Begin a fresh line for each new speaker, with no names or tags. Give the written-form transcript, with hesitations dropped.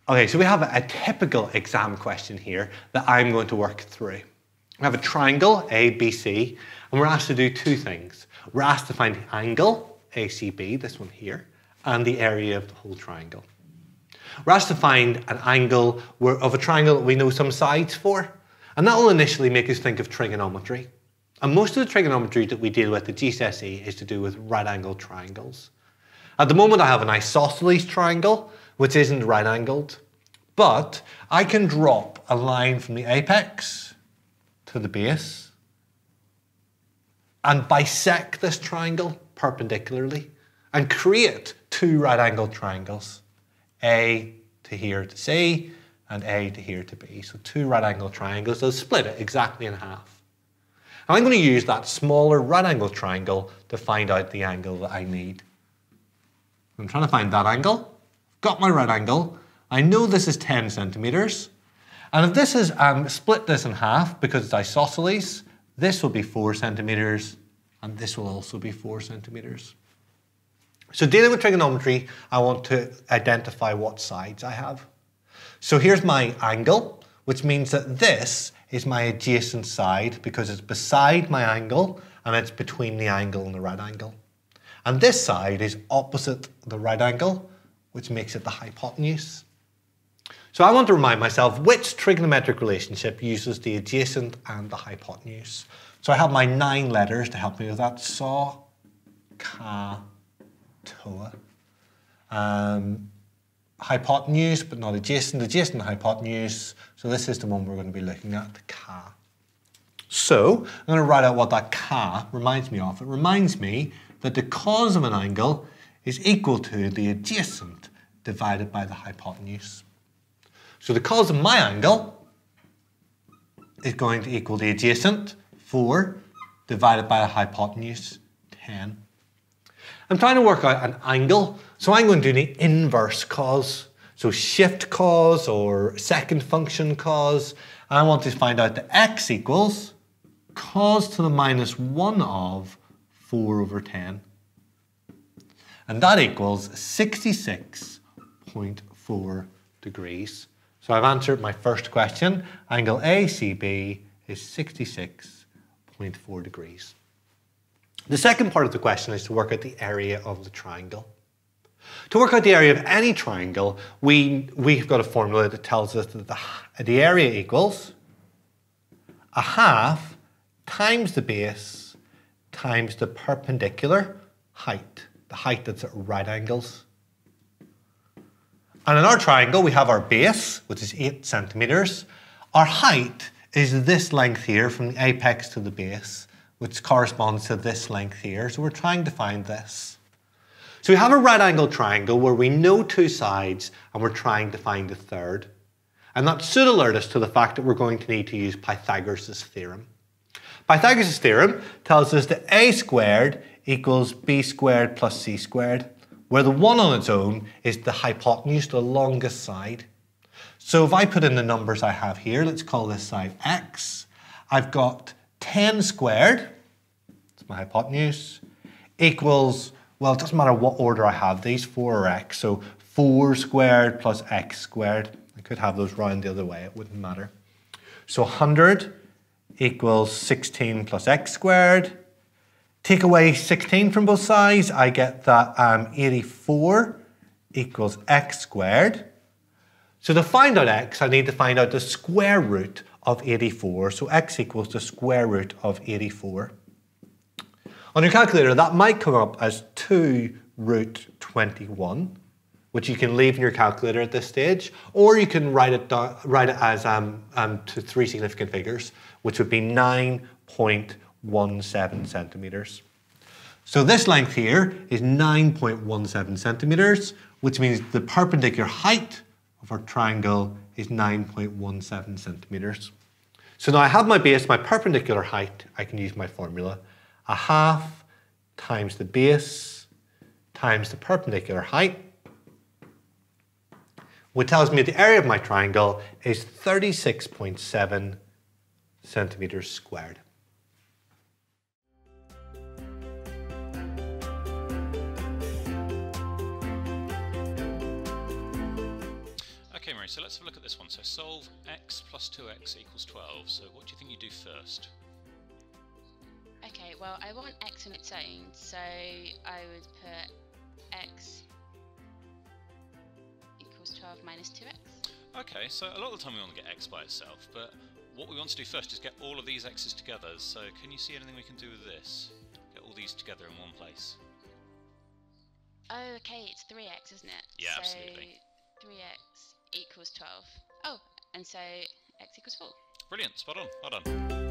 Okay, so we have a typical exam question here that I'm going to work through. We have a triangle, ABC, and we're asked to do two things. We're asked to find the angle, ACB, this one here, and the area of the whole triangle. We're asked to find an angle of a triangle that we know some sides for, and that will initially make us think of trigonometry. And most of the trigonometry that we deal with at GCSE is to do with right-angled triangles. At the moment I have an isosceles triangle, which isn't right-angled, but I can drop a line from the apex to the base and bisect this triangle perpendicularly and create two right-angled triangles, A to here to C and A to here to B. So two right-angled triangles, they'll split it exactly in half. And I'm going to use that smaller right-angled triangle to find out the angle that I need. I'm trying to find that angle. Got my right angle. I know this is 10 centimeters. And if this is, split this in half because it's isosceles, this will be 4 centimeters and this will also be 4 centimeters. So dealing with trigonometry, I want to identify what sides I have. So here's my angle, which means that this is my adjacent side because it's beside my angle and it's between the angle and the right angle. And this side is opposite the right angle, which makes it the hypotenuse. So I want to remind myself which trigonometric relationship uses the adjacent and the hypotenuse. So I have my 9 letters to help me with that. Saw, ka, toa. Hypotenuse, but not adjacent. Adjacent and hypotenuse. So this is the one we're going to be looking at, the ka. So I'm going to write out what that ka reminds me of. It reminds me that the cos of an angle is equal to the adjacent divided by the hypotenuse. So the cos of my angle is going to equal the adjacent, 4, divided by the hypotenuse, 10. I'm trying to work out an angle, so I'm going to do the inverse cos. So shift cos or second function cos. And I want to find out that x equals cos to the minus 1 of 4 over 10. And that equals 66.4 degrees. So I've answered my first question. Angle ACB is 66.4 degrees. The second part of the question is to work out the area of the triangle. To work out the area of any triangle, we've got a formula that tells us that the area equals a half times the base times the perpendicular height, the height that's at right angles. And in our triangle, we have our base, which is 8 centimeters. Our height is this length here from the apex to the base, which corresponds to this length here. So we're trying to find this. So we have a right angle triangle where we know 2 sides and we're trying to find a third. And that should alert us to the fact that we're going to need to use Pythagoras' theorem. Pythagoras' theorem tells us that a squared equals b squared plus c squared, where the 1 on its own is the hypotenuse, the longest side. So if I put in the numbers I have here, let's call this side x. I've got 10 squared, that's my hypotenuse, equals, well, it doesn't matter what order I have these, 4 or x, so 4 squared plus x squared. I could have those round the other way, it wouldn't matter. So 100 equals 16 plus x squared. Take away 16 from both sides, I get that 84 equals x squared. So to find out x, I need to find out the square root of 84. So x equals the square root of 84. On your calculator, that might come up as 2 root 21, which you can leave in your calculator at this stage, or you can write it as to 3 significant figures, which would be 9.17 centimeters. So this length here is 9.17 centimeters, which means the perpendicular height of our triangle is 9.17 centimeters. So now I have my base, my perpendicular height, I can use my formula. A half times the base times the perpendicular height, which tells me the area of my triangle is 36.7 centimeters squared.
Okay, Okay, Mary, so let's have a look at this one. So solve x plus 2x equals 12. So what do you think you do first?
Okay, well, I want x on its own, so I would put x equals 12 minus 2x.
Okay, so a lot of the time we want to get x by itself, but what we want to do first is get all of these x's together. So can you see anything we can do with this? Get all these together in one place.
Oh, okay, it's 3x, isn't it?
Yeah,
so
absolutely.
3x equals 12. Oh, and so x equals 4.
Brilliant, spot on, well done.